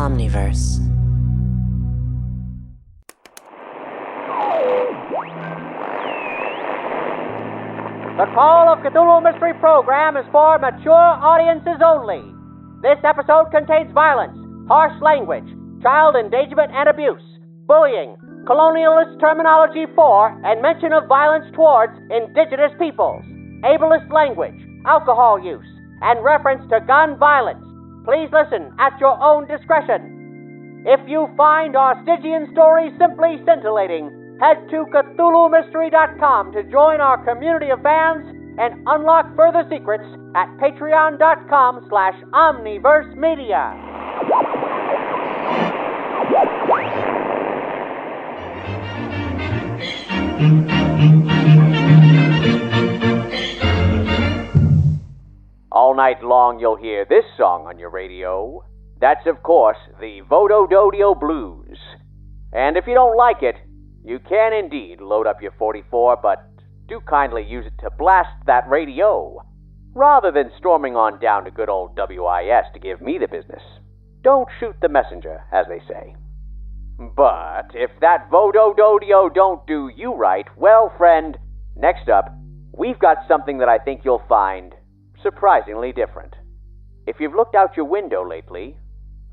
Omniverse. The Call of Cthulhu Mystery Program is for mature audiences only. This episode contains violence, harsh language, child endangerment and abuse, bullying, colonialist terminology for and mention of violence towards indigenous peoples, ableist language, alcohol use, and reference to gun violence. Please listen at your own discretion. If you find our Stygian story simply scintillating, head to CthulhuMystery.com to join our community of fans and unlock further secrets at Patreon.com/OmniverseMedia. All night long you'll hear this song on your radio. That's, of course, the Vodo-Dodio Blues. And if you don't like it, you can indeed load up your 44, but do kindly use it to blast that radio, rather than storming on down to good old WIS to give me the business. Don't shoot the messenger, as they say. But if that Vodo-Dodio don't do you right, well, friend, next up, we've got something that I think you'll find surprisingly different. If you've looked out your window lately,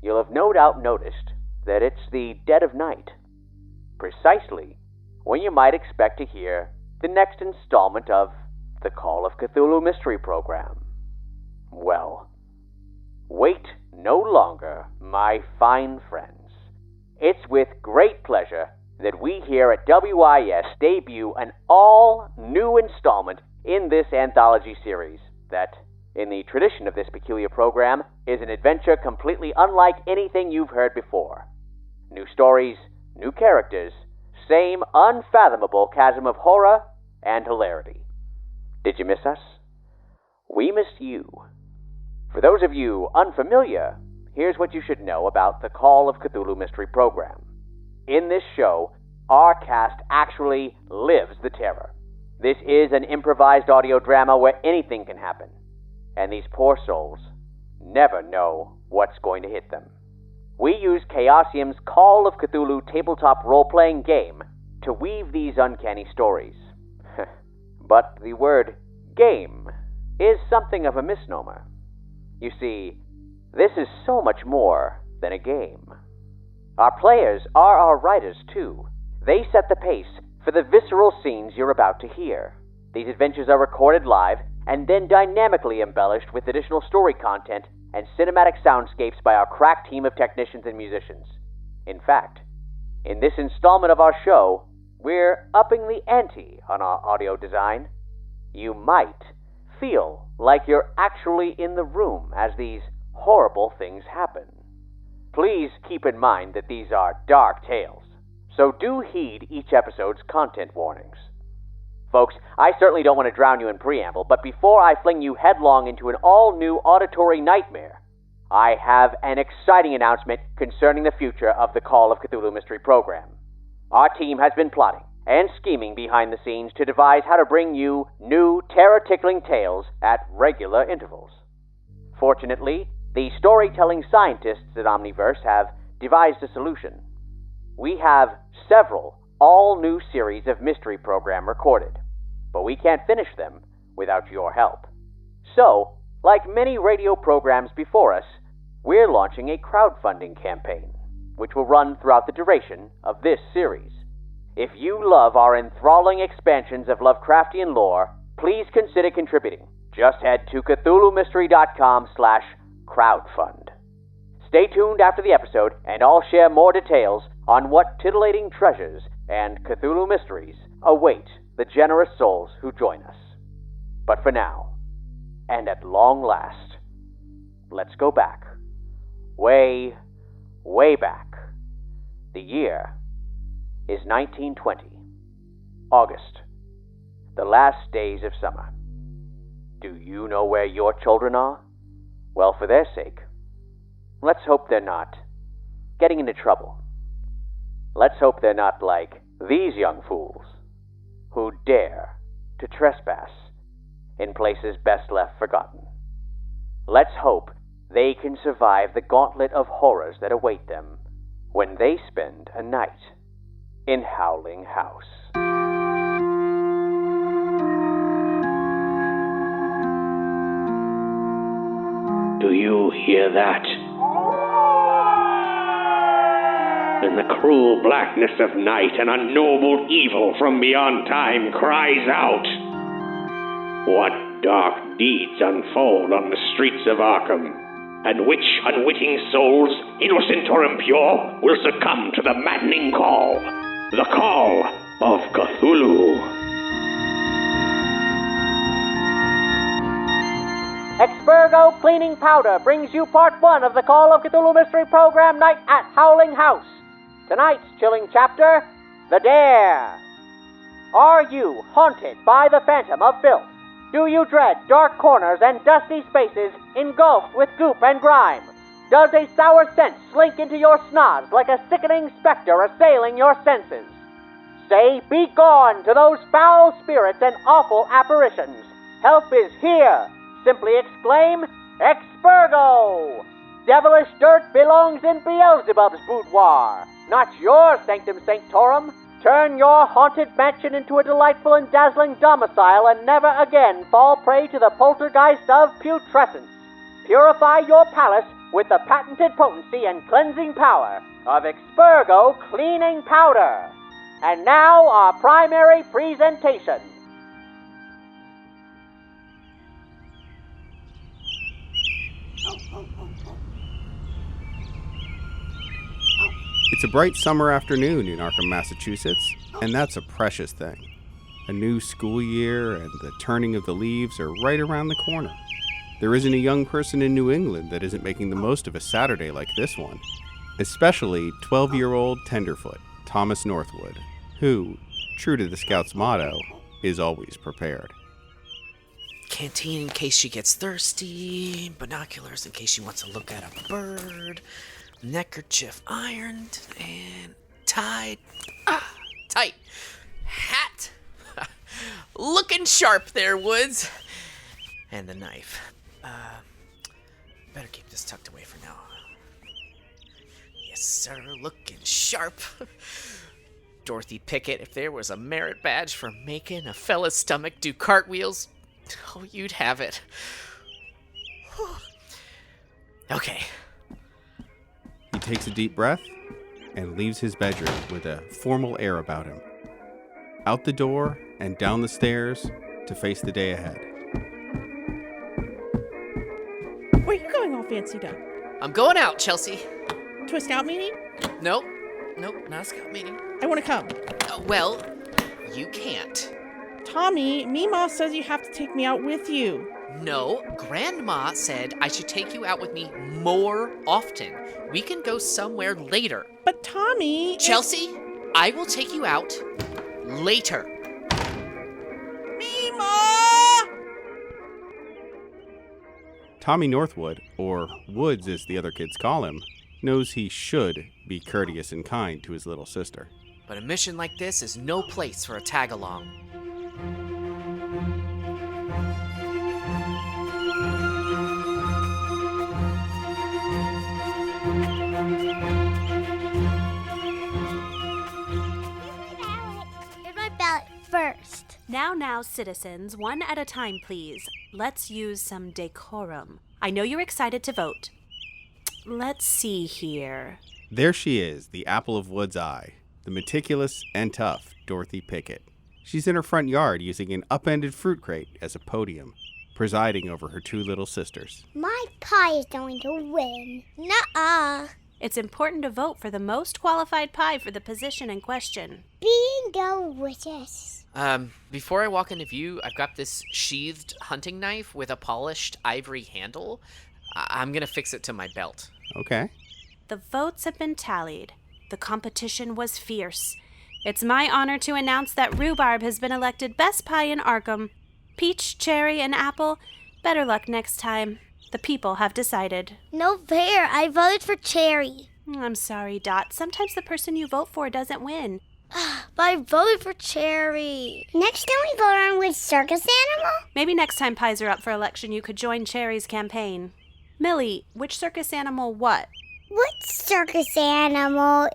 you'll have no doubt noticed that it's the dead of night. Precisely when you might expect to hear the next installment of the Call of Cthulhu Mystery Program. Well, wait no longer, my fine friends. It's with great pleasure that we here at WIS debut an all-new installment in this anthology series that, in the tradition of this peculiar program, is an adventure completely unlike anything you've heard before. New stories, new characters, same unfathomable chasm of horror and hilarity. Did you miss us? We missed you. For those of you unfamiliar, here's what you should know about the Call of Cthulhu Mystery Program. In this show, our cast actually lives the terror. This is an improvised audio drama where anything can happen, and these poor souls never know what's going to hit them. We use Chaosium's Call of Cthulhu tabletop role-playing game to weave these uncanny stories. But the word game is something of a misnomer. You see, this is so much more than a game. Our players are our writers, too. They set the pace for the visceral scenes you're about to hear. These adventures are recorded live and then dynamically embellished with additional story content and cinematic soundscapes by our crack team of technicians and musicians. In fact, in this installment of our show, we're upping the ante on our audio design. You might feel like you're actually in the room as these horrible things happen. Please keep in mind that these are dark tales, so do heed each episode's content warnings. Folks, I certainly don't want to drown you in preamble, but before I fling you headlong into an all-new auditory nightmare, I have an exciting announcement concerning the future of the Call of Cthulhu Mystery Program. Our team has been plotting and scheming behind the scenes to devise how to bring you new, terror-tickling tales at regular intervals. Fortunately, the storytelling scientists at Omniverse have devised a solution. We have several all-new series of Mystery Program recorded, but we can't finish them without your help. So, like many radio programs before us, we're launching a crowdfunding campaign, which will run throughout the duration of this series. If you love our enthralling expansions of Lovecraftian lore, please consider contributing. Just head to CthulhuMystery.com/crowdfund. Stay tuned after the episode, and I'll share more details on what titillating treasures and Cthulhu mysteries await the generous souls who join us. But for now, and at long last, let's go back. Way, way back. The year is 1920. August. The last days of summer. Do you know where your children are? Well, for their sake, let's hope they're not getting into trouble. Let's hope they're not like these young fools who dare to trespass in places best left forgotten. Let's hope they can survive the gauntlet of horrors that await them when they spend a night in Howling House. Do you hear that? In the cruel blackness of night, an unknowable evil from beyond time cries out. What dark deeds unfold on the streets of Arkham, and which unwitting souls, innocent or impure, will succumb to the maddening call, the call of Cthulhu. Expurgo Cleaning Powder brings you part 1 of the Call of Cthulhu Mystery Program Night at Howling House. Tonight's chilling chapter, The Dare. Are you haunted by the phantom of filth? Do you dread dark corners and dusty spaces engulfed with goop and grime? Does a sour scent slink into your snods like a sickening specter assailing your senses? Say, be gone to those foul spirits and awful apparitions. Help is here. Simply exclaim, Expurgo! Devilish dirt belongs in Beelzebub's boudoir, not your sanctum sanctorum. Turn your haunted mansion into a delightful and dazzling domicile and never again fall prey to the poltergeist of putrescence. Purify your palace with the patented potency and cleansing power of Expurgo Cleaning Powder. And now our primary presentation. It's a bright summer afternoon in Arkham, Massachusetts, and that's a precious thing. A new school year and the turning of the leaves are right around the corner. There isn't a young person in New England that isn't making the most of a Saturday like this one, especially 12-year-old Tenderfoot, Thomas Northwood, who, true to the Scout's motto, is always prepared. Canteen in case she gets thirsty, binoculars in case she wants to look at a bird, neckerchief ironed and tied. Tight. Hat. Looking sharp there, Woods. And the knife. Better keep this tucked away for now. Yes, sir, looking sharp. Dorothy Pickett, if there was a merit badge for making a fella's stomach do cartwheels, oh, you'd have it. Okay. He takes a deep breath and leaves his bedroom with a formal air about him. Out the door and down the stairs to face the day ahead. Where are you going all fancied up? I'm going out, Chelsea. To a scout meeting? Nope, not a scout meeting. I want to come. Well, you can't. Tommy, Meemaw says you have to take me out with you. No, Grandma said I should take you out with me more often. We can go somewhere later. But Tommy... Chelsea, I will take you out later. Meemaw! Tommy Northwood, or Woods as the other kids call him, knows he should be courteous and kind to his little sister. But a mission like this is no place for a tag-along. Here's my ballot first. Now, citizens, one at a time, please. Let's use some decorum. I know you're excited to vote. Let's see here. There she is, the apple of Wood's eye, the meticulous and tough Dorothy Pickett. She's in her front yard using an upended fruit crate as a podium, presiding over her two little sisters. My pie is going to win. Nuh-uh. It's important to vote for the most qualified pie for the position in question. Bingo wishes. Before I walk into view, I've got this sheathed hunting knife with a polished ivory handle. I'm gonna fix it to my belt. Okay. The votes have been tallied. The competition was fierce. It's my honor to announce that rhubarb has been elected best pie in Arkham. Peach, cherry, and apple, better luck next time. The people have decided. No fair. I voted for cherry. I'm sorry, Dot. Sometimes the person you vote for doesn't win. But I voted for cherry. Next time we vote on which circus animal? Maybe next time pies are up for election, you could join Cherry's campaign. Millie, which circus animal what? What circus animal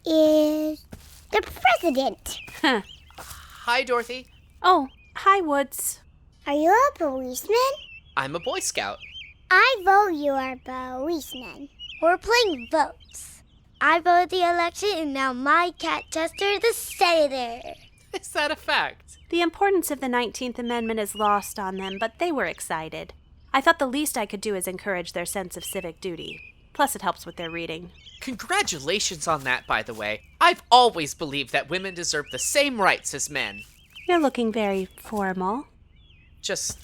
is the president? Huh. Hi, Dorothy. Oh, hi, Woods. Are you a policeman? I'm a Boy Scout. I vote you are a policeman. We're playing votes. I voted the election and now my cat Chester the senator. Is that a fact? The importance of the 19th Amendment is lost on them, but they were excited. I thought the least I could do is encourage their sense of civic duty. Plus, it helps with their reading. Congratulations on that, by the way. I've always believed that women deserve the same rights as men. You're looking very formal. Just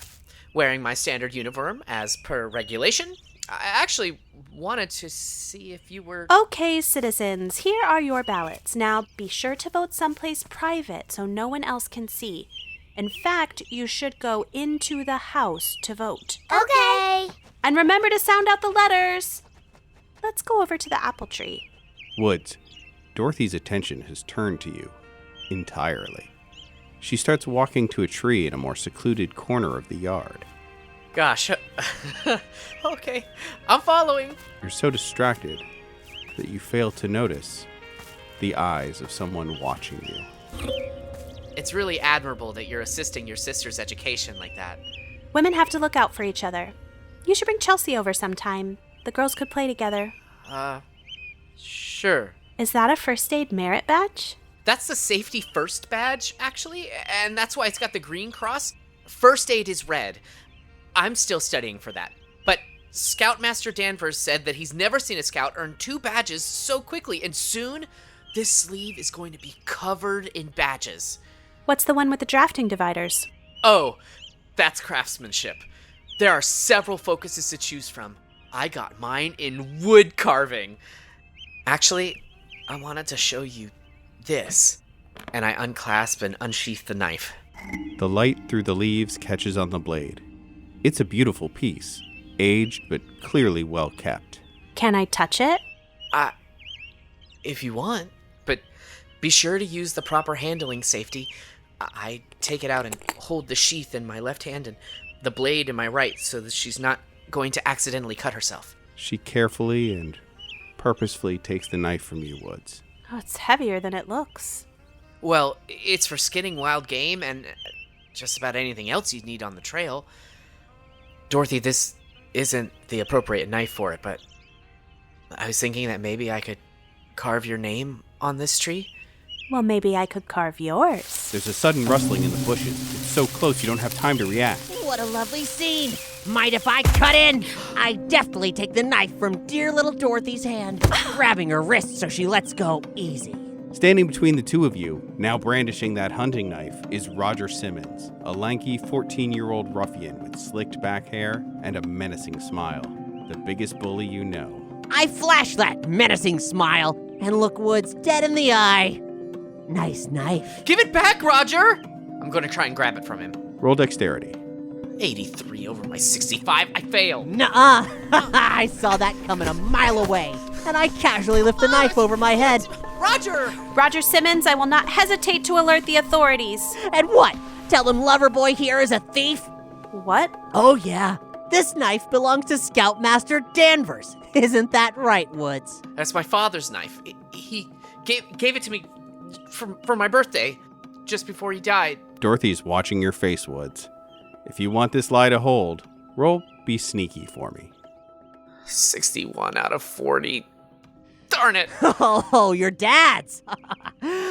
wearing my standard uniform as per regulation. I actually wanted to see if you were... Okay, citizens, here are your ballots. Now, be sure to vote someplace private so no one else can see. In fact, you should go into the house to vote. Okay. And remember to sound out the letters. Let's go over to the apple tree. Woods, Dorothy's attention has turned to you entirely. She starts walking to a tree in a more secluded corner of the yard. Gosh. Okay, I'm following. You're so distracted that you fail to notice the eyes of someone watching you. It's really admirable that you're assisting your sister's education like that. Women have to look out for each other. You should bring Chelsea over sometime. The girls could play together. Sure. Is that a first aid merit badge? That's the safety first badge, actually, and that's why it's got the green cross. First aid is red. I'm still studying for that. But Scoutmaster Danvers said that he's never seen a scout earn 2 badges so quickly, and soon this sleeve is going to be covered in badges. What's the one with the drafting dividers? Oh, that's craftsmanship. There are several focuses to choose from. I got mine in wood carving. Actually, I wanted to show you this. And I unclasp and unsheath the knife. The light through the leaves catches on the blade. It's a beautiful piece, aged but clearly well kept. Can I touch it? If you want, but be sure to use the proper handling safety. I take it out and hold the sheath in my left hand and the blade in my right so that she's not going to accidentally cut herself. She carefully and purposefully takes the knife from you, Woods. Oh, it's heavier than it looks. Well, it's for skinning wild game and just about anything else you'd need on the trail. Dorothy, this isn't the appropriate knife for it, but I was thinking that maybe I could carve your name on this tree. Well, maybe I could carve yours. There's a sudden rustling in the bushes. It's so close you don't have time to react. What a lovely scene. Mind if I cut in? I deftly take the knife from dear little Dorothy's hand, grabbing her wrist so she lets go easy. Standing between the two of you, now brandishing that hunting knife, is Roger Simmons, a lanky 14-year-old ruffian with slicked back hair and a menacing smile. The biggest bully you know. I flash that menacing smile and look Woods dead in the eye. Nice knife. Give it back, Roger! I'm going to try and grab it from him. Roll dexterity. 83 over my 65. I fail. Nuh-uh. I saw that coming a mile away, and I casually lift the knife over my head. Roger! Roger Simmons, I will not hesitate to alert the authorities. And what? Tell him Loverboy here is a thief? What? Oh, yeah. This knife belongs to Scoutmaster Danvers. Isn't that right, Woods? That's my father's knife. He gave it to me for my birthday, just before he died. Dorothy's watching your face, Woods. If you want this lie to hold, roll Be Sneaky for me. 61 out of 40. Darn it! Oh, your dad's.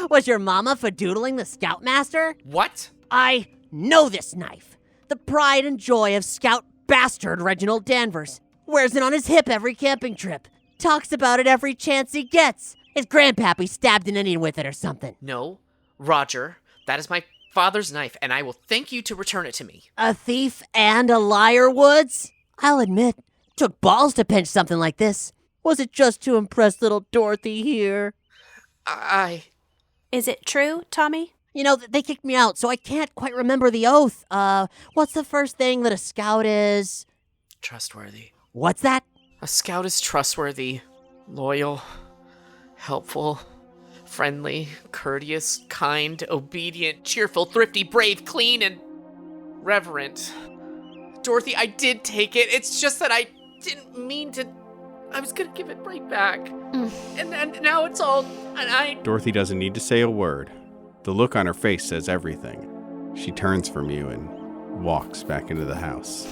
Was your mama fadoodling the Scoutmaster? What? I know this knife. The pride and joy of Scout bastard Reginald Danvers. Wears it on his hip every camping trip. Talks about it every chance he gets. His grandpappy stabbed an Indian with it or something. No, Roger, that is my father's knife, and I will thank you to return it to me. A thief and a liar, Woods? I'll admit, took balls to pinch something like this. Was it just to impress little Dorothy here? Is it true, Tommy? You know, they kicked me out, so I can't quite remember the oath. What's the first thing that a scout is? Trustworthy. What's that? A scout is trustworthy, loyal, helpful, friendly, courteous, kind, obedient, cheerful, thrifty, brave, clean, and reverent. Dorothy, I did take it. It's just that I didn't mean to. I was gonna give it right back. And now it's all. And Dorothy doesn't need to say a word. The look on her face says everything. She turns from you and walks back into the house.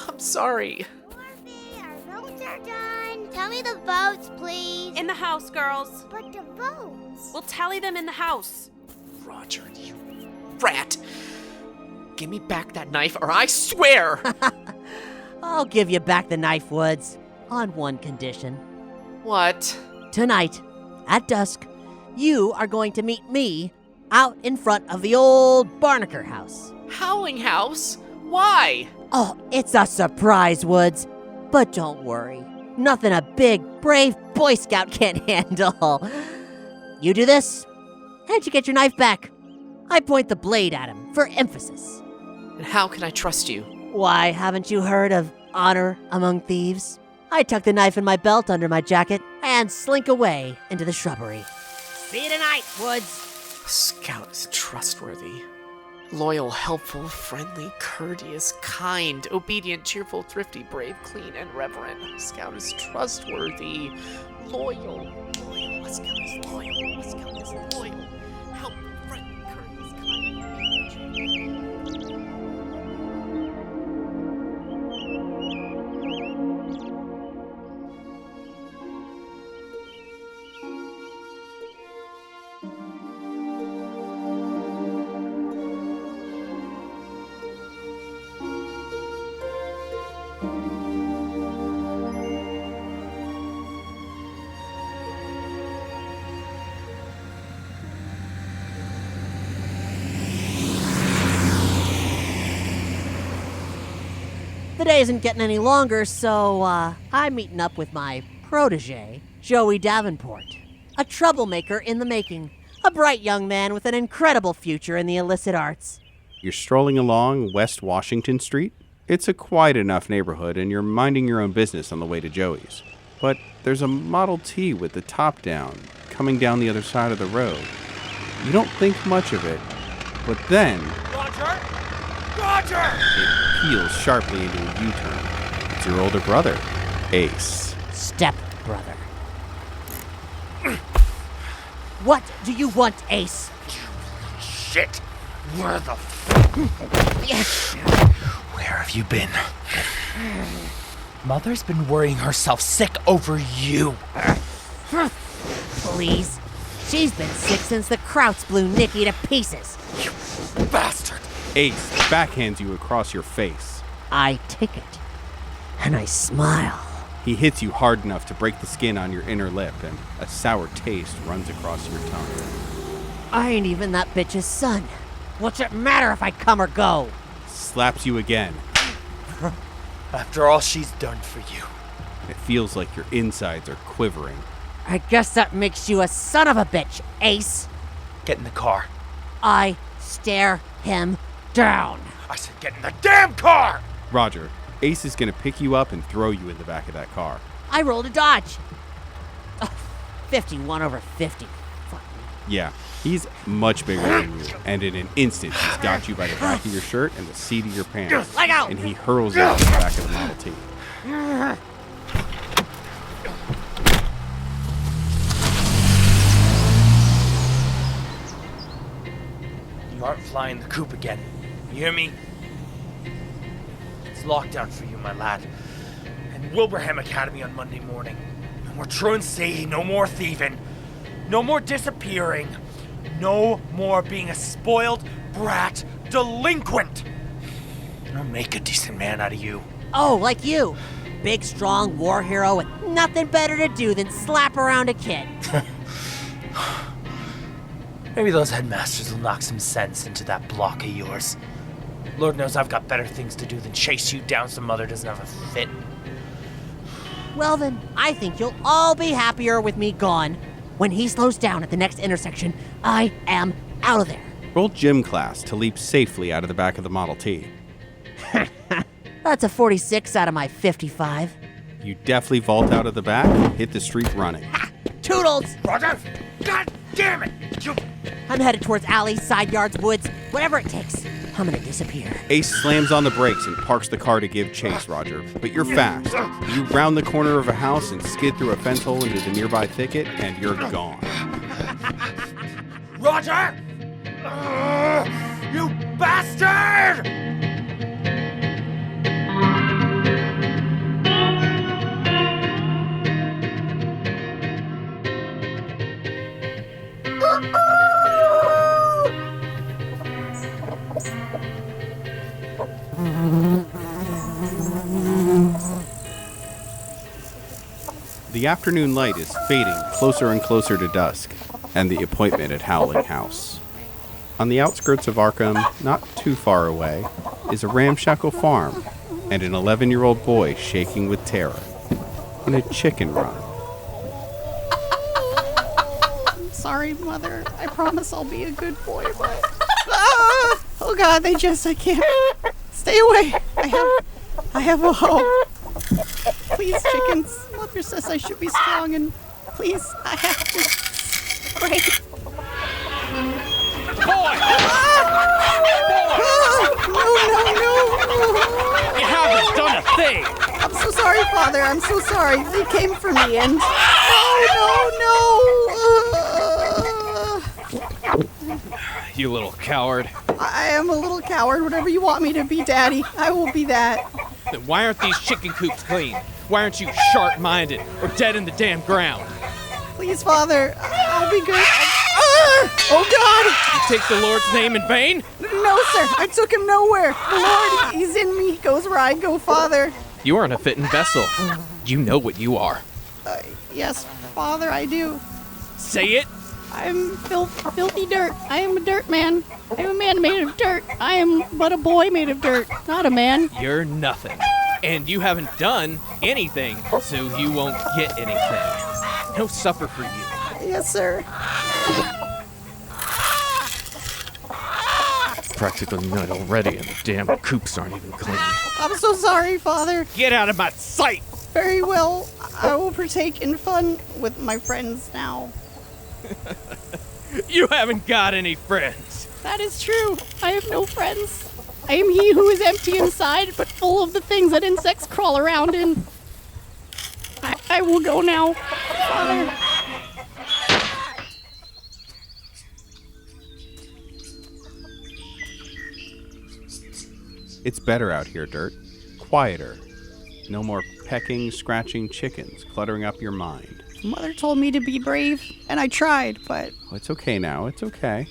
I'm sorry. Morphe, our votes are done. Tell me the votes, please. In the house, girls. But the votes. We'll tally them in the house. Roger, you rat. Give me back that knife or I swear. I'll give you back the knife, Woods, on one condition. What? Tonight, at dusk, you are going to meet me out in front of the old Barnaker house. Howling House? Why? Oh, it's a surprise, Woods. But don't worry. Nothing a big, brave Boy Scout can't handle. You do this, and you get your knife back. I point the blade at him for emphasis. And how can I trust you? Why, haven't you heard of honor among thieves? I tuck the knife in my belt under my jacket and slink away into the shrubbery. See you tonight, Woods. Scout is trustworthy. Loyal, helpful, friendly, courteous, kind, obedient, cheerful, thrifty, brave, clean, and reverent. Scout is trustworthy. Loyal. A Scout is loyal. A Scout is loyal. Helpful, friendly, courteous, kind, obedient, The day isn't getting any longer, so I'm meeting up with my protégé, Joey Davenport. A troublemaker in the making. A bright young man with an incredible future in the illicit arts. You're strolling along West Washington Street. It's a quiet enough neighborhood, and you're minding your own business on the way to Joey's. But there's a Model T with the top down, coming down the other side of the road. You don't think much of it, but then... Roger! Roger! It peels sharply into a U-turn. It's your older brother, Ace. Step brother. What do you want, Ace? Shit! Where the Where have you been? Mother's been worrying herself sick over you. Please. She's been sick since the Krauts blew Nikki to pieces. You bastard! Ace backhands you across your face. I take it, and I smile. He hits you hard enough to break the skin on your inner lip, and a sour taste runs across your tongue. I ain't even that bitch's son. What's it matter if I come or go? Slaps you again. After all she's done for you. It feels like your insides are quivering. I guess that makes you a son of a bitch, Ace. Get in the car. I stare him down. I said get in the damn car! Roger, Ace is gonna pick you up and throw you in the back of that car. I rolled a dodge. 51 over 50. Fuck me. Yeah, he's much bigger than you, and in an instant he's got you by the back of your shirt and the seat of your pants. Let go! And he hurls you into the back of the Model T. You aren't flying the coop again. You hear me? It's lockdown for you, my lad. And Wilbraham Academy on Monday morning. No more truancy, no more thieving, no more disappearing, no more being a spoiled brat delinquent. I'll make a decent man out of you. Oh, like you. Big, strong war hero with nothing better to do than slap around a kid. Maybe those headmasters will knock some sense into that block of yours. Lord knows I've got better things to do than chase you down so Mother doesn't have a fit. Well then, I think you'll all be happier with me gone. When he slows down at the next intersection, I am out of there. Roll gym class to leap safely out of the back of the Model T. That's a 46 out of my 55. You deftly vault out of the back and hit the street running. Toodles! Roger! God damn it! You... I'm headed towards alleys, side yards, woods, whatever it takes. I'm gonna disappear. Ace slams on the brakes and parks the car to give chase, Roger. But you're fast. You round the corner of a house and skid through a fence hole into the nearby thicket, and you're gone. Roger! You bastard! The afternoon light is fading closer and closer to dusk, and the appointment at Howling House. On the outskirts of Arkham, not too far away, is a ramshackle farm and an 11-year-old boy shaking with terror in a chicken run. I'm sorry, Mother. I promise I'll be a good boy, but... Oh, God, I can't. Stay away. I have a hope. Please, chickens. Mother says I should be strong, and please, I have to spray. Boy! No. You haven't done a thing! I'm so sorry, Father. I'm so sorry. They came for me, and... No. You little coward. I am a little coward. Whatever you want me to be, Daddy, I will be that. Then why aren't these chicken coops clean? Why aren't you sharp-minded or dead in the damn ground? Please, Father, I'll be good. Oh, God! You take the Lord's name in vain? No, sir. I took him nowhere. The Lord, he's in me. He goes where I go, Father. You aren't a fitting vessel. You know what you are. Yes, Father, I do. Say it. I'm filthy dirt. I am a dirt man. I am a man made of dirt. I am but a boy made of dirt, not a man. You're nothing. And you haven't done anything, so you won't get anything. No supper for you. Yes, sir. Practically night already, and the damn coops aren't even clean. I'm so sorry, Father. Get out of my sight! Very well. I will partake in fun with my friends now. You haven't got any friends. That is true. I have no friends. I am he who is empty inside, but full of the things that insects crawl around in. I will go now, Father. It's better out here, Dirt. Quieter. No more pecking, scratching chickens cluttering up your mind. Mother told me to be brave, and I tried, but... Oh, it's okay now, it's okay.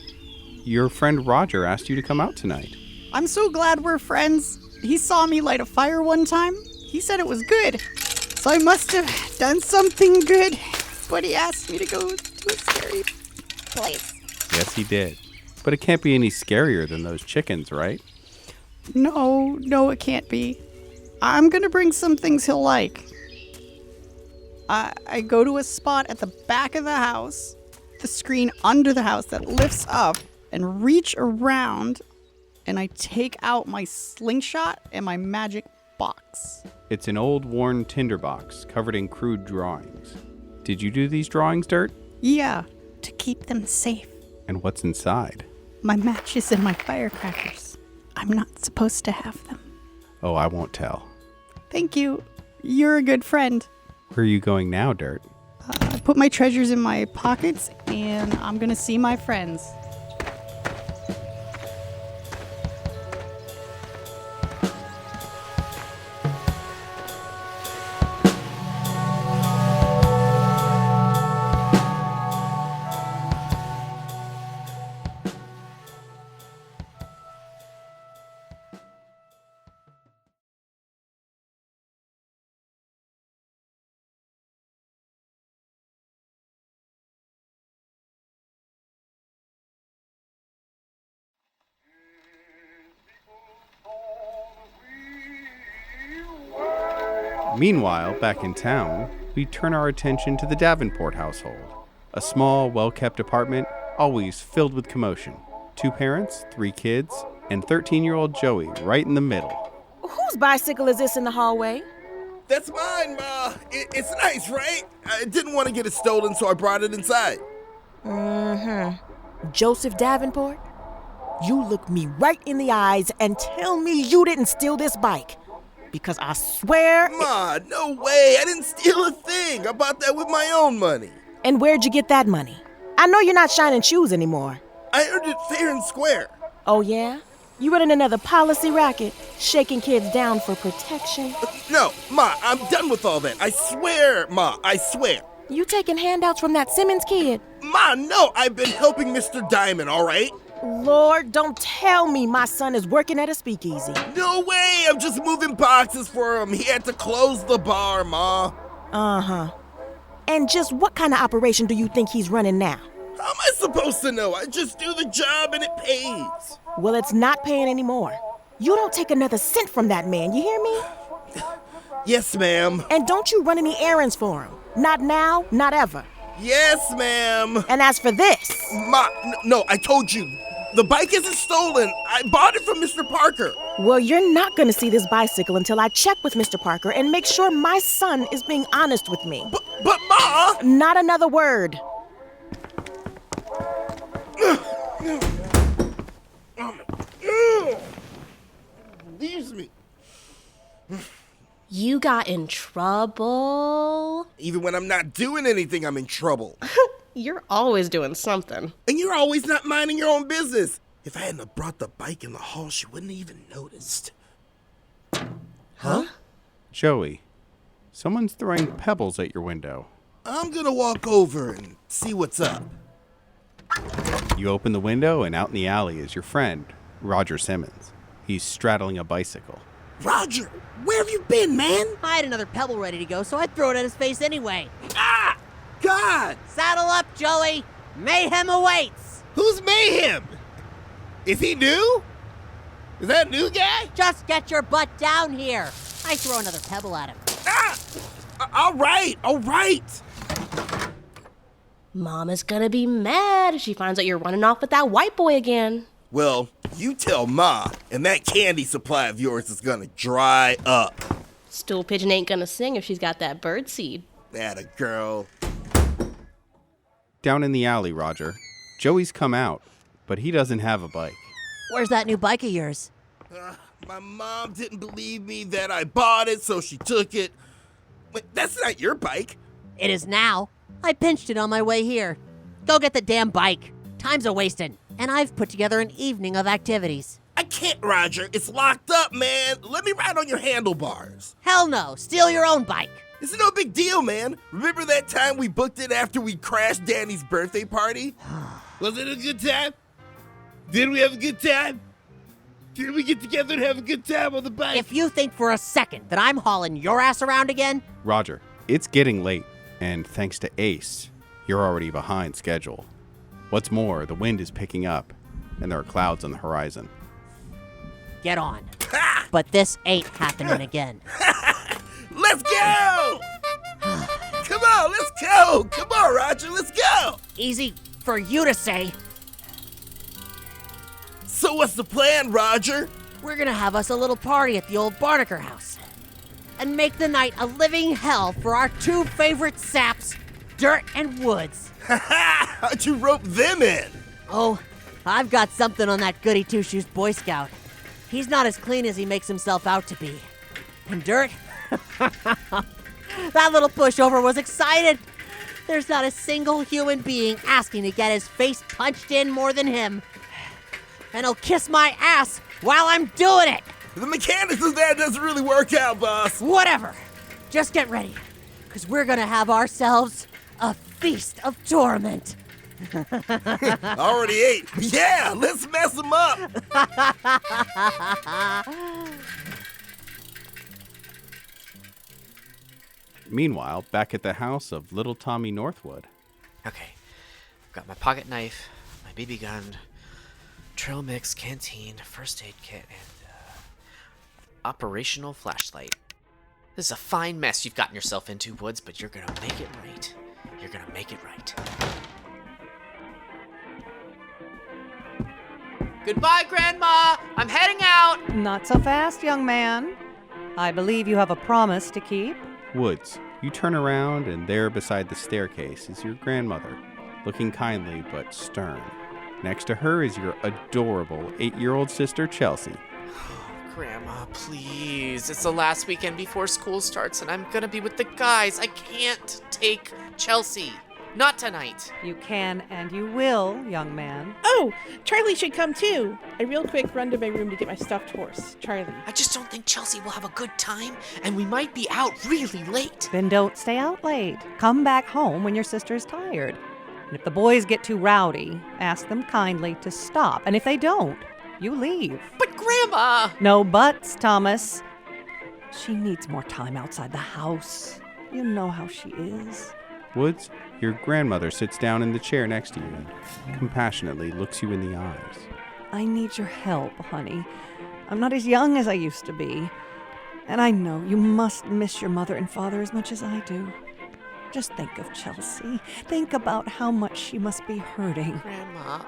Your friend Roger asked you to come out tonight. I'm so glad we're friends. He saw me light a fire one time. He said it was good. So I must have done something good. But he asked me to go to a scary place. Yes, he did. But it can't be any scarier than those chickens, right? No, it can't be. I'm gonna bring some things he'll like. I go to a spot at the back of the house, the screen under the house that lifts up, and reach around, and I take out my slingshot and my magic box. It's an old worn tinderbox covered in crude drawings. Did you do these drawings, Dirt? Yeah, to keep them safe. And what's inside? My matches and my firecrackers. I'm not supposed to have them. Oh, I won't tell. Thank you. You're a good friend. Where are you going now, Dirt? I put my treasures in my pockets, and I'm gonna see my friends. Meanwhile, back in town, we turn our attention to the Davenport household. A small, well-kept apartment, always filled with commotion. 2 parents, 3 kids, and 13-year-old Joey right in the middle. Whose bicycle is this in the hallway? That's mine, Ma. It's nice, right? I didn't want to get it stolen, so I brought it inside. Mm-hmm. Joseph Davenport? you look me right in the eyes and tell me you didn't steal this bike. Because I swear... Ma, no way. I didn't steal a thing. I bought that with my own money. And where'd you get that money? I know you're not shining shoes anymore. I earned it fair and square. Oh, yeah? You running another policy racket, shaking kids down for protection? No, Ma, I'm done with all that. I swear, Ma, I swear. You taking handouts from that Simmons kid? Ma, no, I've been helping Mr. Diamond, all right? Lord, don't tell me my son is working at a speakeasy. No way, I'm just moving boxes for him. He had to close the bar, Ma. Uh-huh. And just what kind of operation do you think he's running now? How am I supposed to know? I just do the job and it pays. Well, it's not paying anymore. You don't take another cent from that man, you hear me? Yes, ma'am. And don't you run any errands for him. Not now, not ever. Yes, ma'am. And as for this... Ma, no, I told you. The bike isn't stolen. I bought it from Mr. Parker. Well, you're not going to see this bicycle until I check with Mr. Parker and make sure my son is being honest with me. But Ma... Not another word. Leaves me. You got in trouble? Even when I'm not doing anything, I'm in trouble. You're always doing something. And you're always not minding your own business. If I hadn't have brought the bike in the hall, she wouldn't have even noticed. Huh? Joey, someone's throwing pebbles at your window. I'm gonna walk over and see what's up. You open the window, and out in the alley is your friend, Roger Simmons. He's straddling a bicycle. Roger, where have you been, man? I had another pebble ready to go, so I'd throw it at his face anyway. Ah! God! Saddle up, Joey! Mayhem awaits! Who's Mayhem? Is he new? Is that a new guy? Just get your butt down here! I throw another pebble at him. Ah! All right. Mama's gonna be mad if she finds out you're running off with that white boy again. Well, you tell Ma, and that candy supply of yours is gonna dry up. Stool pigeon ain't gonna sing if she's got that bird seed. Atta girl. Down in the alley, Roger. Joey's come out, but he doesn't have a bike. Where's that new bike of yours? My mom didn't believe me that I bought it, so she took it. Wait, that's not your bike. It is now. I pinched it on my way here. Go get the damn bike. Time's a-wasting. And I've put together an evening of activities. I can't, Roger. It's locked up, man. Let me ride on your handlebars. Hell no. Steal your own bike. It's no big deal, man. Remember that time we booked it after we crashed Danny's birthday party? Was it a good time? Did we have a good time? Did we get together and have a good time on the bike? If you think for a second that I'm hauling your ass around again... Roger, it's getting late, and thanks to Ace, you're already behind schedule. What's more, the wind is picking up, and there are clouds on the horizon. Get on. But this ain't happening again. Let's go! Come on, let's go! Come on, Roger, let's go! Easy for you to say. So what's the plan, Roger? We're gonna have us a little party at the old Barnaker house. And make the night a living hell for our two favorite saps, Dirt and Woods. How'd you rope them in? Oh, I've got something on that goody two-shoes Boy Scout. He's not as clean as he makes himself out to be. And Dirt? That little pushover was excited. There's not a single human being asking to get his face punched in more than him. And he'll kiss my ass while I'm doing it. The mechanics of that doesn't really work out, boss. Whatever. Just get ready, because we're going to have ourselves a feast of torment. Already ate. Yeah, let's mess them up. Meanwhile, back at the house of little Tommy Northwood. Okay, I've got my pocket knife, my BB gun, trail mix, canteen, first aid kit, and operational flashlight. This is a fine mess you've gotten yourself into, Woods, but you're gonna make it right. You're gonna make it right. Goodbye, Grandma! I'm heading out! Not so fast, young man. I believe you have a promise to keep. Woods, you turn around, and there beside the staircase is your grandmother, looking kindly but stern. Next to her is your adorable 8-year-old sister, Chelsea. Grandma, please. It's the last weekend before school starts, and I'm gonna be with the guys. I can't take Chelsea. Not tonight. You can and you will, young man. Oh, Charlie should come too. A real quick run to my room to get my stuffed horse. Charlie. I just don't think Chelsea will have a good time, and we might be out really late. Then don't stay out late. Come back home when your sister's tired. And if the boys get too rowdy, ask them kindly to stop. And if they don't, you leave. But Grandma! No buts, Thomas. She needs more time outside the house. You know how she is. Woods, your grandmother sits down in the chair next to you and compassionately looks you in the eyes. I need your help, honey. I'm not as young as I used to be. And I know you must miss your mother and father as much as I do. Just think of Chelsea. Think about how much she must be hurting. Grandma,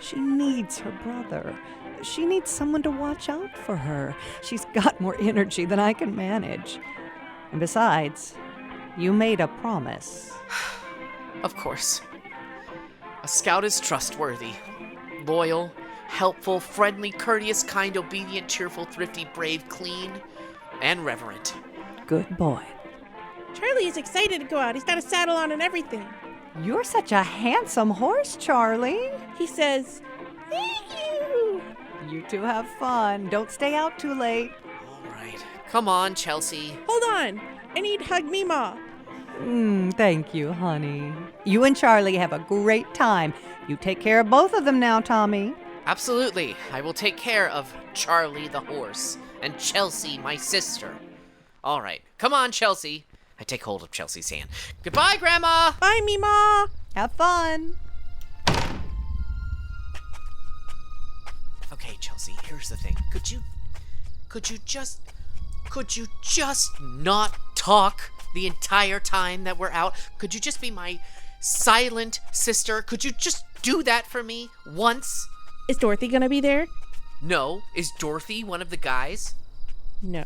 She needs her brother. She needs someone to watch out for her. She's got more energy than I can manage. And besides, you made a promise. Of course. A scout is trustworthy, loyal, helpful, friendly, courteous, kind, obedient, cheerful, thrifty, brave, clean, and reverent. Good boy. Charlie is excited to go out. He's got a saddle on and everything. You're such a handsome horse, Charlie. He says, "Thank you." You two have fun. Don't stay out too late. All right. Come on, Chelsea. Hold on. I need hug Meemaw. Thank you, honey. You and Charlie have a great time. You take care of both of them now, Tommy. Absolutely. I will take care of Charlie the horse and Chelsea, my sister. All right. Come on, Chelsea. I take hold of Chelsea's hand. Goodbye, Grandma. Bye, Meemaw. Have fun. Okay, Chelsea, here's the thing. Could you just not talk the entire time that we're out? Could you just be my silent sister? Could you just do that for me once? Is Dorothy gonna be there? No. Is Dorothy one of the guys? No.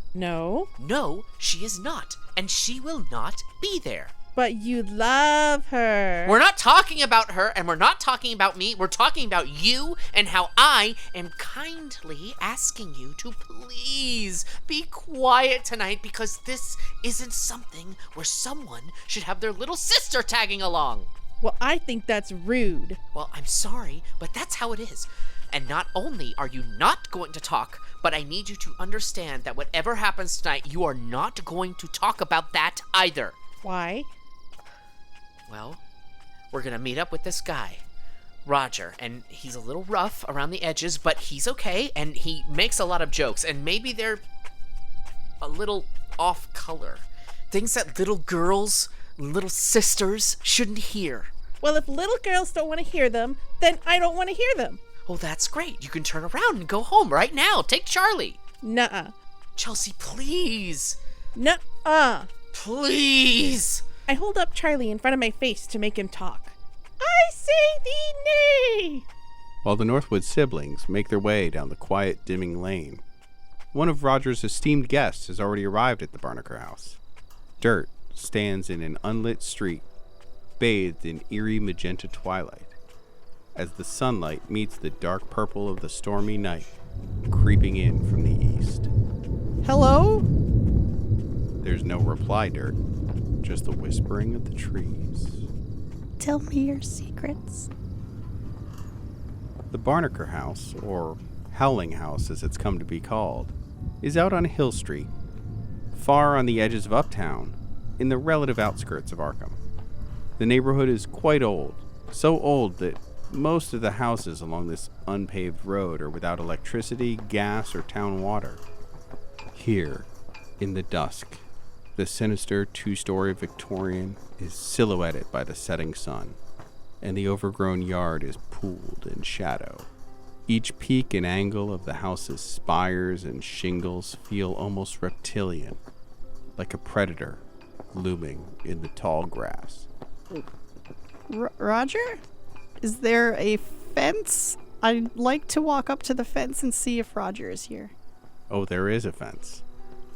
No, she is not. And she will not be there. But you love her. We're not talking about her, and we're not talking about me. We're talking about you and how I am kindly asking you to please be quiet tonight, because this isn't something where someone should have their little sister tagging along. Well, I think that's rude. Well, I'm sorry, but that's how it is. And not only are you not going to talk, but I need you to understand that whatever happens tonight, you are not going to talk about that either. Why? Well, we're going to meet up with this guy, Roger, and he's a little rough around the edges, but he's okay, and he makes a lot of jokes, and maybe they're a little off color. Things that little girls, little sisters shouldn't hear. Well, if little girls don't want to hear them, then I don't want to hear them. Oh, that's great. You can turn around and go home right now. Take Charlie. Nuh-uh. Chelsea, please. Nuh-uh. Please. I hold up Charlie in front of my face to make him talk. I say thee nay. While the Northwood siblings make their way down the quiet, dimming lane, one of Roger's esteemed guests has already arrived at the Barnaker house. Dirt stands in an unlit street, bathed in eerie magenta twilight, as the sunlight meets the dark purple of the stormy night creeping in from the east. Hello? There's no reply, Dirt, just the whispering of the trees. Tell me your secrets. The Barnaker house, or Howling House as it's come to be called, is out on Hill Street, far on the edges of Uptown, in the relative outskirts of Arkham. The neighborhood is quite old, so old that most of the houses along this unpaved road are without electricity, gas, or town water. Here, in the dusk, the sinister two-story Victorian is silhouetted by the setting sun, and the overgrown yard is pooled in shadow. Each peak and angle of the house's spires and shingles feel almost reptilian, like a predator looming in the tall grass. Roger? Is there a fence? I'd like to walk up to the fence and see if Roger is here. Oh, there is a fence.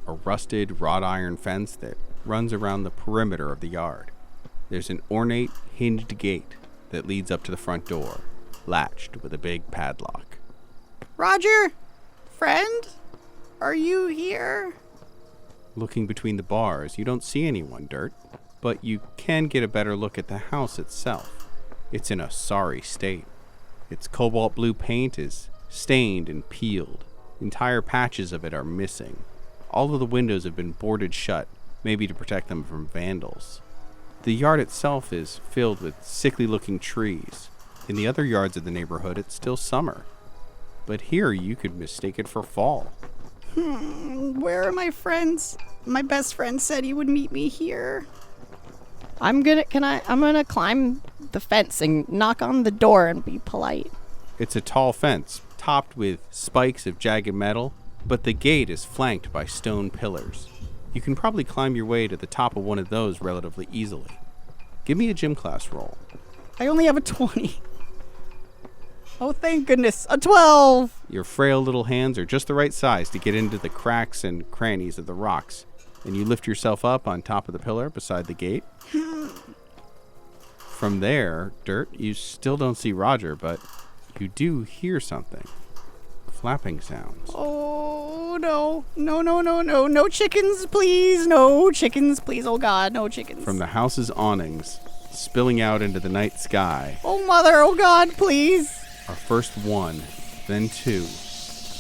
A rusted wrought iron fence that runs around the perimeter of the yard. There's an ornate hinged gate that leads up to the front door, latched with a big padlock. Roger? Friend? Are you here? Looking between the bars, you don't see anyone, Dirt, but you can get a better look at the house itself. It's in a sorry state. Its cobalt blue paint is stained and peeled. Entire patches of it are missing. All of the windows have been boarded shut, maybe to protect them from vandals. The yard itself is filled with sickly-looking trees. In the other yards of the neighborhood, it's still summer. But here, you could mistake it for fall. Where are my friends? My best friend said he would meet me here. I'm gonna climb the fence and knock on the door and be polite. It's a tall fence, topped with spikes of jagged metal, but the gate is flanked by stone pillars. You can probably climb your way to the top of one of those relatively easily. Give me a gym class roll. I only have a 20. Oh, thank goodness. A 12! Your frail little hands are just the right size to get into the cracks and crannies of the rocks, and you lift yourself up on top of the pillar beside the gate. From there, Dirt, you still don't see Roger, but you do hear something. Flapping sounds. Oh, no. No. No chickens, please. No chickens, please. Oh, God, no chickens. From the house's awnings, spilling out into the night sky. Oh, Mother, oh, God, please. Are first one, then two,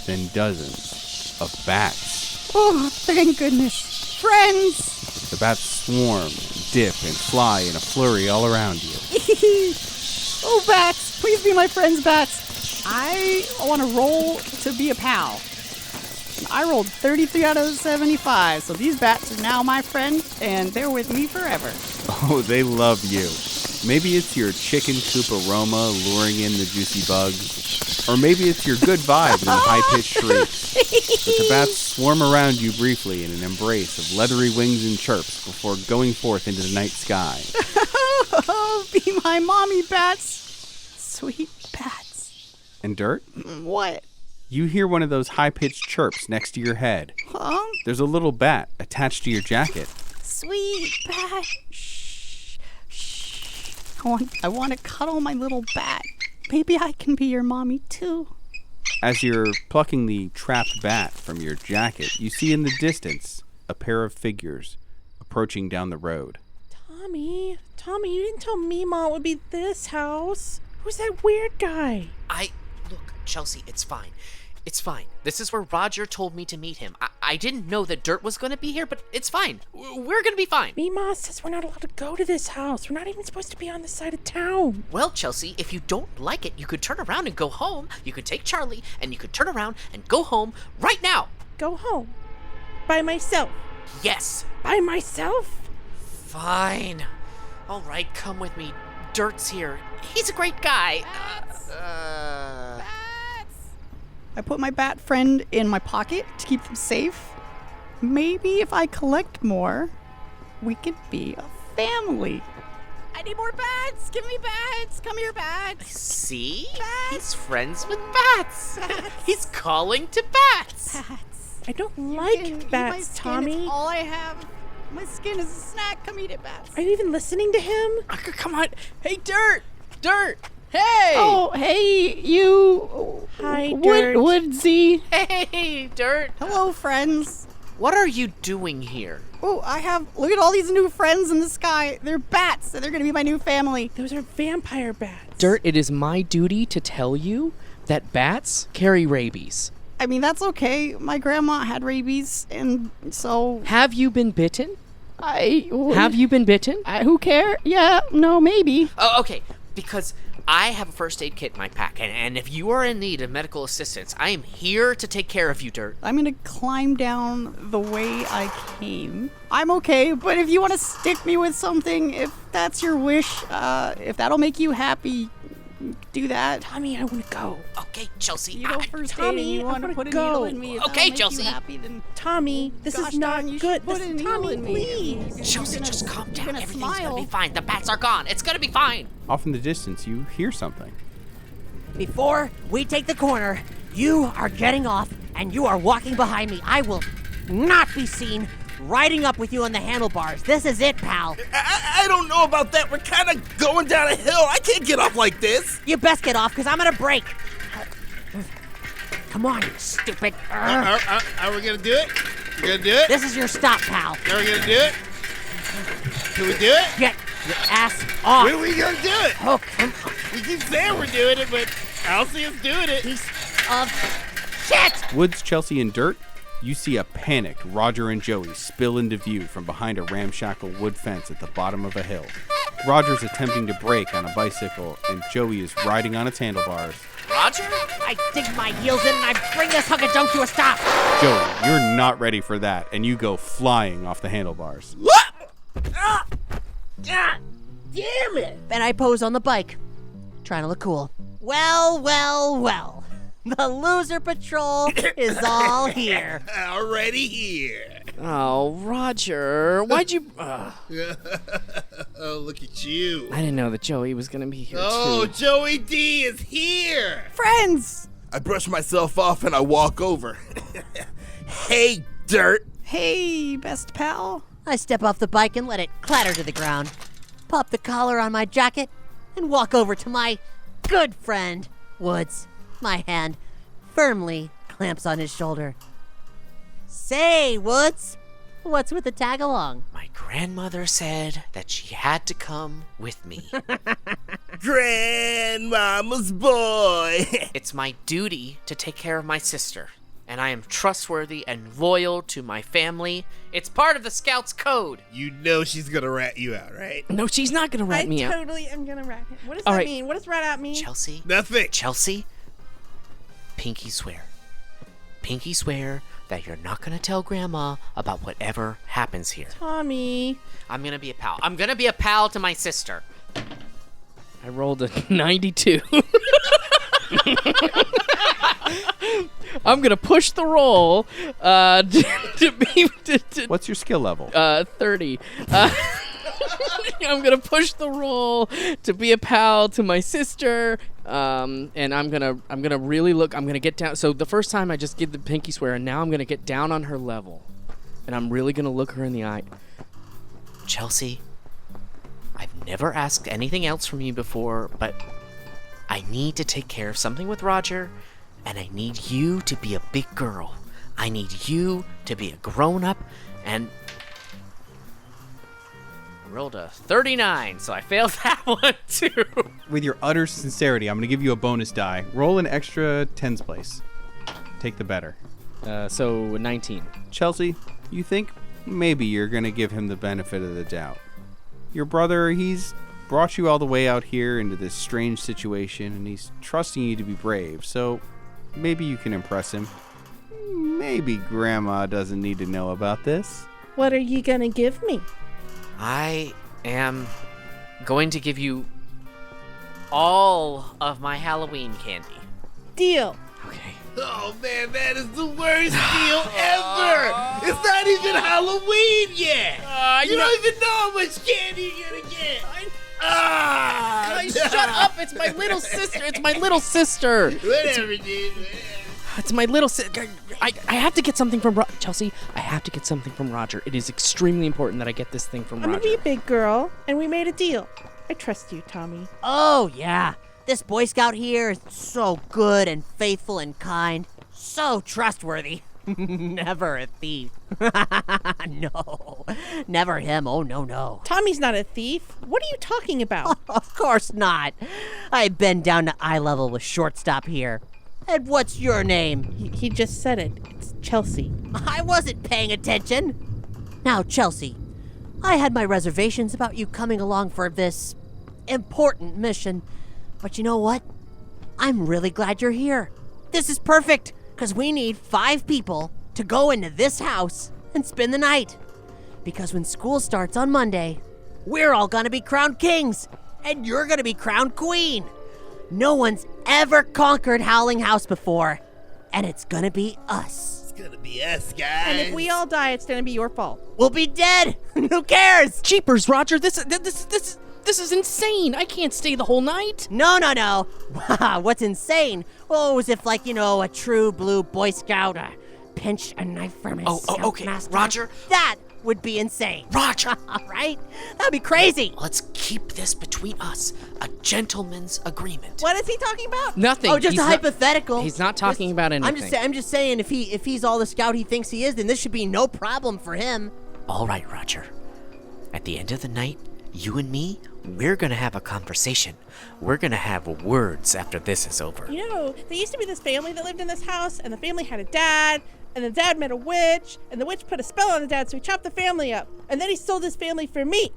then dozens of bats. Oh, thank goodness. Friends! The bats swarm, dip, and fly in a flurry all around you. Oh, bats! Please be my friends, bats. I want to roll to be a pal. I rolled 33 out of 75, so these bats are now my friend, and they're with me forever. Oh, they love you. Maybe it's your chicken coop aroma luring in the juicy bugs, or maybe it's your good vibe and high-pitched shrieks. But the bats swarm around you briefly in an embrace of leathery wings and chirps before going forth into the night sky. Be my mommy, bats. Sweet bats. And Dirt? What? You hear one of those high-pitched chirps next to your head. Huh? There's a little bat attached to your jacket. Sweet bat. I want to cuddle my little bat. Maybe I can be your mommy, too. As you're plucking the trapped bat from your jacket, you see in the distance a pair of figures approaching down the road. Tommy, you didn't tell me Mom would be this house. Who's that weird guy? Look, Chelsea, it's fine. It's fine. This is where Roger told me to meet him. I didn't know that Dirt was going to be here, but it's fine. We're going to be fine. Mima says we're not allowed to go to this house. We're not even supposed to be on this side of town. Well, Chelsea, if you don't like it, you could turn around and go home. You could take Charlie, and you could turn around and go home right now. Go home? By myself? Yes. By myself? Fine. All right, come with me. Dirt's here. He's a great guy. I put my bat friend in my pocket to keep them safe. Maybe if I collect more, we could be a family. I need more bats. Give me bats. Come here, bats. See? Bats. He's friends with bats. He's calling to bats. I don't like bats, Tommy. It's all I have. My skin is a snack. Come eat it, bats. Are you even listening to him? Come on. Hey, Dirt! Hey! Oh, hey, you. Hi, Dirt. Woodsy. Hey, Dirt. Hello, friends. What are you doing here? Oh, look at all these new friends in the sky. They're bats, and they're going to be my new family. Those are vampire bats. Dirt, it is my duty to tell you that bats carry rabies. I mean, that's okay. My grandma had rabies, and so... Have you been bitten? Have you been bitten? Who cares? Yeah, no, maybe. Oh, okay, because I have a first aid kit in my pack, and if you are in need of medical assistance, I am here to take care of you, Dirt. I'm gonna climb down the way I came. I'm okay, but if you want to stick me with something, if that's your wish, if that'll make you happy, do that. Tommy, I want to go. Okay, Chelsea. You know, first Tommy, aid, you want to put a go. needle in me. If Okay, that'll make Chelsea. You happy, then Tommy, this is not good. Put a needle Tommy, in me. please. Chelsea, just calm down. Everything's smile. gonna be fine. The bats are gone. It's gonna be fine. Off in the distance, you hear something. Before we take the corner, you are getting off and you are walking behind me. I will not be seen riding up with you on the handlebars. This is it, pal. I don't know about that. We're kind of going down a hill. I can't get off like this. You best get off, because I'm going to brake. Come on, you stupid. Are we going to do it? You going to do it? This is your stop, pal. Are we going to do it? Can we do it? Get your ass off. When are we going to do it? Oh, come on. We keep saying we're doing it, but I don't see us doing it. Piece of shit! Woods, Chelsea, and Dirt, you see a panicked Roger and Joey spill into view from behind a ramshackle wood fence at the bottom of a hill. Roger's attempting to brake on a bicycle, and Joey is riding on its handlebars. Roger? I dig my heels in and I bring this hunk of junk to a stop. Joey, you're not ready for that, and you go flying off the handlebars. God damn it! And I pose on the bike, trying to look cool. Well. The loser patrol is all here. Already here. Oh, Roger, why'd you... Oh, look at you. I didn't know that Joey was going to be here, Oh, too. Joey D is here. Friends! I brush myself off and I walk over. Hey, Dirt. Hey, best pal. I step off the bike and let it clatter to the ground. Pop the collar on my jacket and walk over to my good friend, Woods. My hand firmly clamps on his shoulder. Say, Woods, what's with the tag-along? My grandmother said that she had to come with me. Grandmama's boy. It's my duty to take care of my sister, and I am trustworthy and loyal to my family. It's part of the Scouts code. You know she's gonna rat you out, right? No, she's not going to rat me I out. totally am gonna rat him. What does All that right. mean? What does rat out mean? Chelsea? Nothing. Chelsea? Pinky swear. Pinky swear that you're not gonna tell Grandma about whatever happens here. Tommy. I'm gonna be a pal. I'm gonna be a pal to my sister. I rolled a 92. I'm going to push the roll to be... What's your skill level? 30. I'm gonna push the roll to be a pal to my sister, and I'm gonna really look. I'm gonna get down. So the first time I just did the pinky swear, and now I'm gonna get down on her level, and I'm really gonna look her in the eye. Chelsea, I've never asked anything else from you before, but I need to take care of something with Roger, and I need you to be a big girl. I need you to be a grown-up, and... I rolled a 39, so I failed that one, too. With your utter sincerity, I'm going to give you a bonus die. Roll an extra tens place. Take the better. So 19. Chelsea, you think maybe you're going to give him the benefit of the doubt. Your brother, he's brought you all the way out here into this strange situation, and he's trusting you to be brave, so maybe you can impress him. Maybe Grandma doesn't need to know about this. What are you gonna give me? I am going to give you all of my Halloween candy. Deal. Okay. Oh man, that is the worst deal ever! It's not even Halloween yet! You don't even know how much candy you're gonna get! Shut up! It's my little sister! It's my little sister! Whatever, dude. It's my little sister. I have to get something from Chelsea. I have to get something from Roger. It is extremely important that I get this thing from I'm Roger. gonna be a big girl, and we made a deal. I trust you, Tommy. Oh, yeah. This Boy Scout here is so good and faithful and kind. So trustworthy. Never a thief. No. Never him. Oh, no. Tommy's not a thief. What are you talking about? Of course not. I've been down to eye level with Shortstop here. And what's your name? He just said it. It's Chelsea. I wasn't paying attention. Now, Chelsea, I had my reservations about you coming along for this important mission. But you know what? I'm really glad you're here. This is perfect, because we need 5 people to go into this house and spend the night. Because when school starts on Monday, we're all gonna be crowned kings, and you're gonna be crowned queen. No one's ever conquered Howling House before, and it's gonna be us. It's gonna be us, guys. And if we all die, it's gonna be your fault. We'll be dead. Who cares? Jeepers, Roger! This is insane. I can't stay the whole night. No. What's insane? Oh, as if a true blue Boy Scout pinched a knife from his okay, master. Roger. That would be insane. Roger! Right? That'd be crazy. Let's keep this between us. A gentleman's agreement. What is he talking about? Nothing. Oh, just He's a not- hypothetical. He's not talking about anything. I'm just saying if he's all the scout he thinks he is, then this should be no problem for him. All right, Roger. At the end of the night, you and me, we're gonna have a conversation. We're gonna have words after this is over. You know, there used to be this family that lived in this house, and the family had a dad, and the dad met a witch, and the witch put a spell on the dad, so he chopped the family up. And then he sold his family for meat.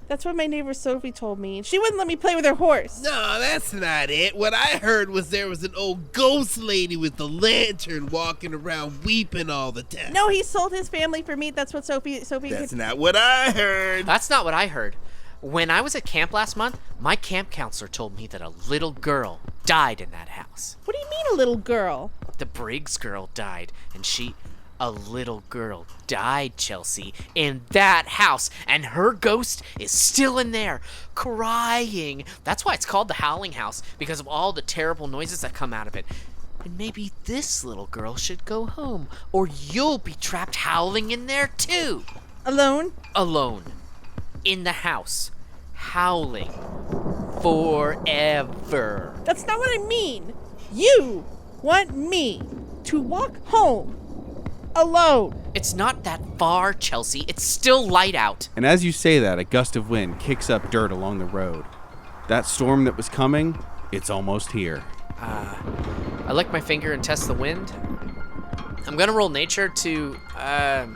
That's what my neighbor Sophie told me, and she wouldn't let me play with her horse. No, that's not it. What I heard was there was an old ghost lady with a lantern walking around weeping all the time. No, he sold his family for meat. That's what Sophie. That's not what I heard. That's not what I heard. When I was at camp last month, my camp counselor told me that a little girl died in that house. What do you mean, a little girl? The Briggs girl died, and a little girl died, Chelsea, in that house, and her ghost is still in there, crying. That's why it's called the Howling House, because of all the terrible noises that come out of it. And maybe this little girl should go home, or you'll be trapped howling in there too. Alone? Alone. In the house. Howling. Forever. That's not what I mean. You want me to walk home alone. It's not that far, Chelsea. It's still light out. And as you say that, a gust of wind kicks up dirt along the road. That storm that was coming, it's almost here. I lick my finger and test the wind. I'm gonna roll nature to, I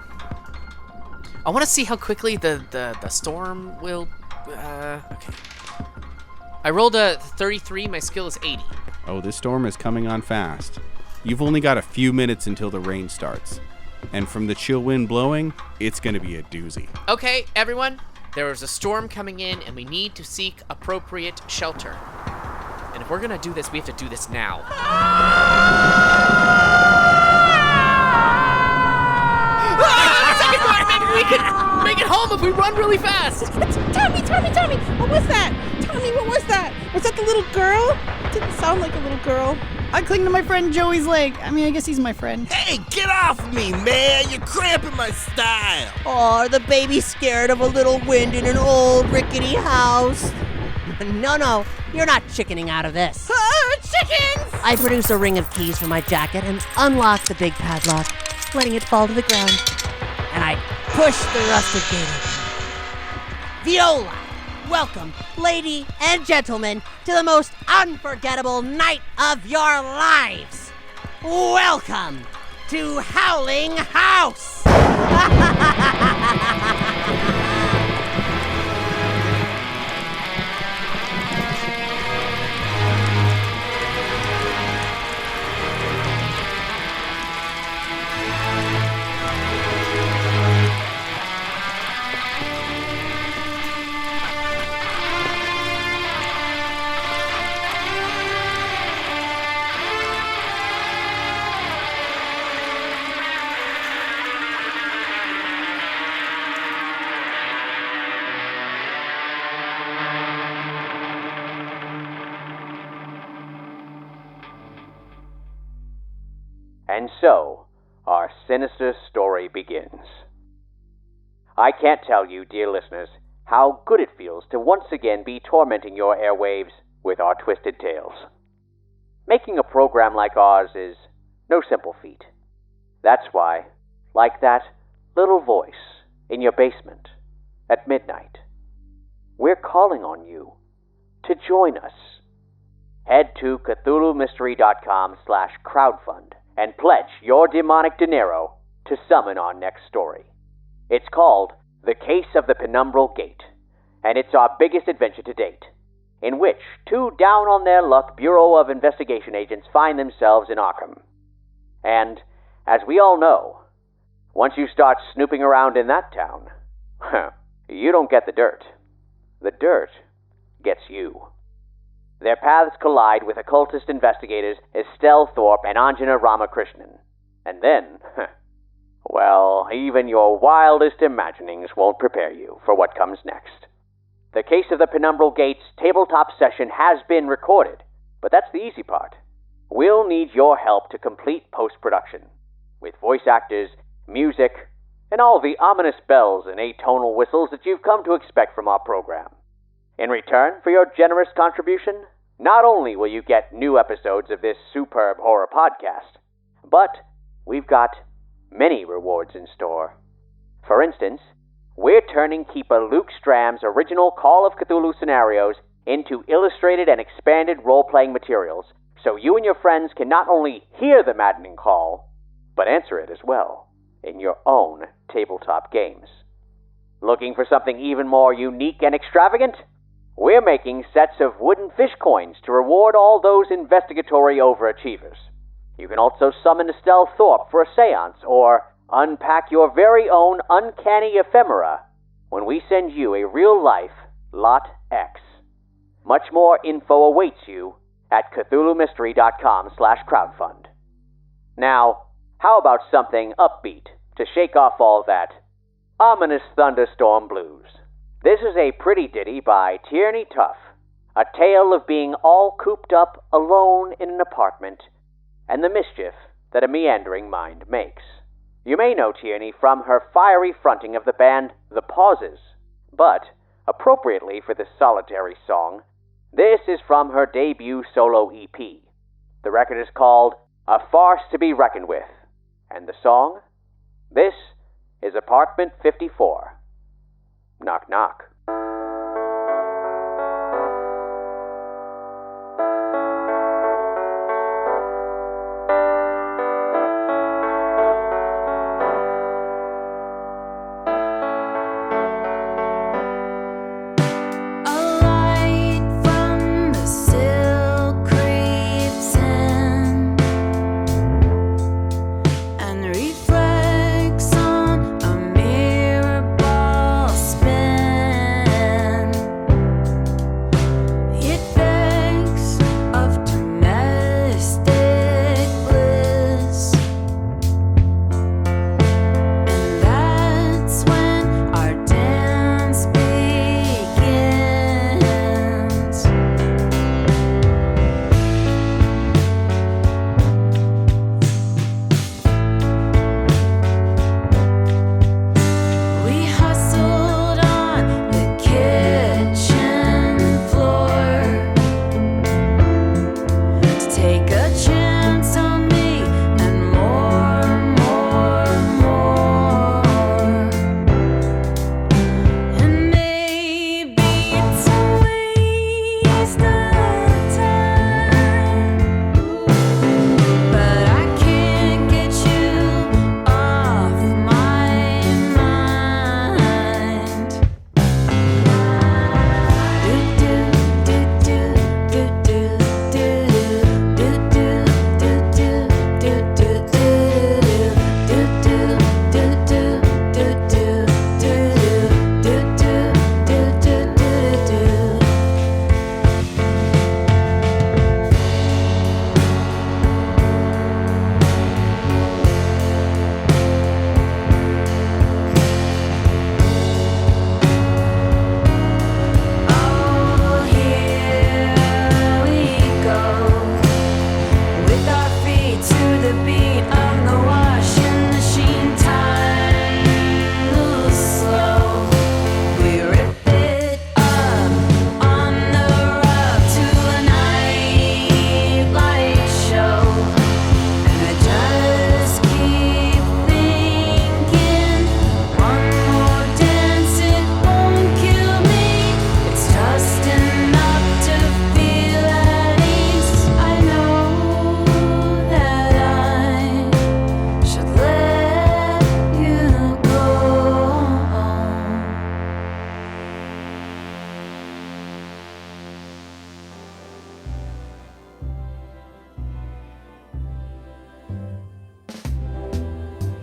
want to see how quickly the storm will, okay. I rolled a 33, my skill is 80. Oh, this storm is coming on fast. You've only got a few minutes until the rain starts. And from the chill wind blowing, it's going to be a doozy. Okay, everyone, there is a storm coming in and we need to seek appropriate shelter. And if we're going to do this, we have to do this now. Maybe we can make it home if we run really fast. Tommy, what was that? Tommy, what was that? Was that the little girl? It didn't sound like a little girl. I cling to my friend Joey's leg. I mean, I guess he's my friend. Hey, get off me, man! You're cramping my style! Oh, the baby's scared of a little wind in an old rickety house. No, you're not chickening out of this. Chickens! I produce a ring of keys from my jacket and unlock the big padlock, letting it fall to the ground. And I push the rusted gate open. Viola! Welcome, lady and gentlemen, to the most unforgettable night of your lives. Welcome to Howling House. And so, our sinister story begins. I can't tell you, dear listeners, how good it feels to once again be tormenting your airwaves with our twisted tales. Making a program like ours is no simple feat. That's why, like that little voice in your basement at midnight, we're calling on you to join us. Head to CthulhuMystery.com/crowdfund and pledge your demonic dinero to summon our next story. It's called The Case of the Penumbral Gate, and it's our biggest adventure to date, in which two down-on-their-luck Bureau of Investigation agents find themselves in Arkham. And, as we all know, once you start snooping around in that town, you don't get the dirt. The dirt gets you. Their paths collide with occultist investigators Estelle Thorpe and Anjana Ramakrishnan. And then, well, even your wildest imaginings won't prepare you for what comes next. The Case of the Penumbral Gate's tabletop session has been recorded, but that's the easy part. We'll need your help to complete post-production, with voice actors, music, and all the ominous bells and atonal whistles that you've come to expect from our program. In return for your generous contribution, not only will you get new episodes of this superb horror podcast, but we've got many rewards in store. For instance, we're turning Keeper Luke Stram's original Call of Cthulhu scenarios into illustrated and expanded role-playing materials, so you and your friends can not only hear the maddening call, but answer it as well in your own tabletop games. Looking for something even more unique and extravagant? We're making sets of wooden fish coins to reward all those investigatory overachievers. You can also summon Estelle Thorpe for a seance, or unpack your very own uncanny ephemera when we send you a real-life Lot X. Much more info awaits you at CthulhuMystery.com/crowdfund. Now, how about something upbeat to shake off all that ominous thunderstorm blues? This is a pretty ditty by Tierney Tuff, a tale of being all cooped up alone in an apartment and the mischief that a meandering mind makes. You may know Tierney from her fiery fronting of the band The Pauses, but, appropriately for this solitary song, this is from her debut solo EP. The record is called A Farce to be Reckoned With, and the song? This is Apartment 54. Knock, knock.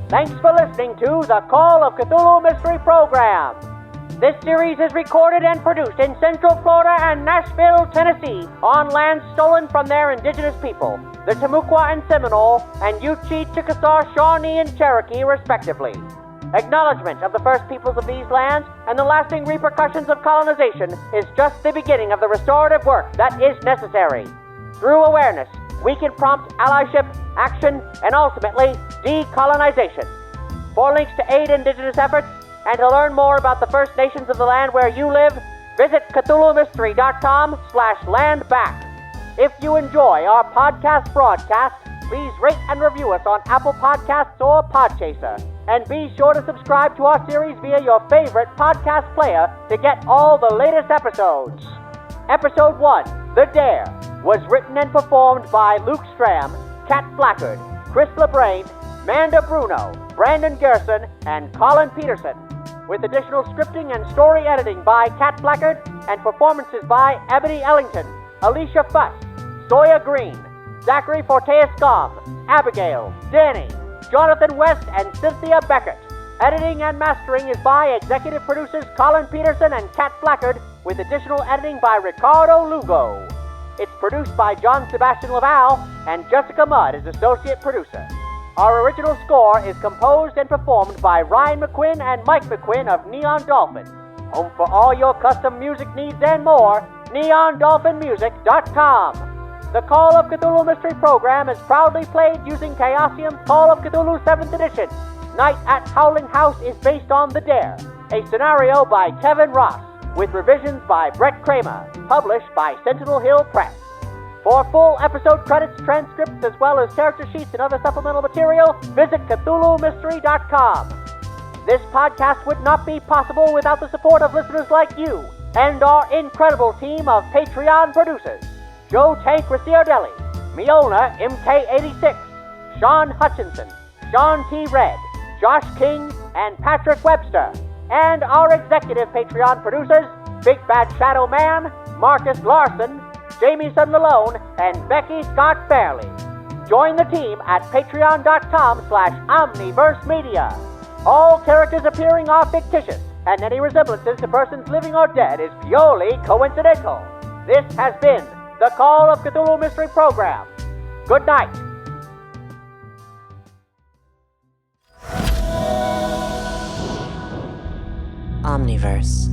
Thanks for listening to the Call of Cthulhu Mystery Program. This series is recorded and produced in Central Florida and Nashville, Tennessee, on land stolen from their indigenous people, the Timucua and Seminole, and Yuchi, Chickasaw, Shawnee, and Cherokee, respectively. Acknowledgement of the first peoples of these lands and the lasting repercussions of colonization is just the beginning of the restorative work that is necessary. Through awareness, we can prompt allyship, action, and ultimately decolonization. For links to aid indigenous efforts and to learn more about the First Nations of the land where you live, visit CthulhuMystery.com/landback. If you enjoy our podcast broadcast, please rate and review us on Apple Podcasts or Podchaser. And be sure to subscribe to our series via your favorite podcast player to get all the latest episodes. Episode 1, The Dare, was written and performed by Luke Stram, Kat Flackard, Chris LeBrain, Manda Bruno, Brandon Gerson, and Colin Peterson, with additional scripting and story editing by Kat Flackard and performances by Ebony Ellington, Alicia Fuss, Sawyer Green, Zachary Forteas-Gom, Abigail, Danny, Jonathan West, and Cynthia Beckett. Editing and mastering is by executive producers Colin Peterson and Kat Flackard, with additional editing by Ricardo Lugo. It's produced by John Sebastian Laval, and Jessica Mudd is associate producer. Our original score is composed and performed by Ryan McQuinn and Mike McQuinn of Neon Dolphin. Home for all your custom music needs and more, neondolphinmusic.com. The Call of Cthulhu Mystery Program is proudly played using Chaosium's Call of Cthulhu 7th Edition. Night at Howling House is based on The Dare, a scenario by Kevin Ross, with revisions by Brett Kramer, published by Sentinel Hill Press. For full episode credits, transcripts, as well as character sheets and other supplemental material, visit CthulhuMystery.com. This podcast would not be possible without the support of listeners like you and our incredible team of Patreon producers. Joe Tank Ricciardelli, Miona MK86, Sean Hutchinson, Sean T. Red, Josh King, and Patrick Webster. And our executive Patreon producers, Big Bad Shadow Man, Marcus Larson, Jamieson Malone, and Becky Scott Fairley. Join the team at patreon.com/omniversemedia. All characters appearing are fictitious, and any resemblances to persons living or dead is purely coincidental. This has been the Call of Cthulhu Mystery Program. Good night. Omniverse.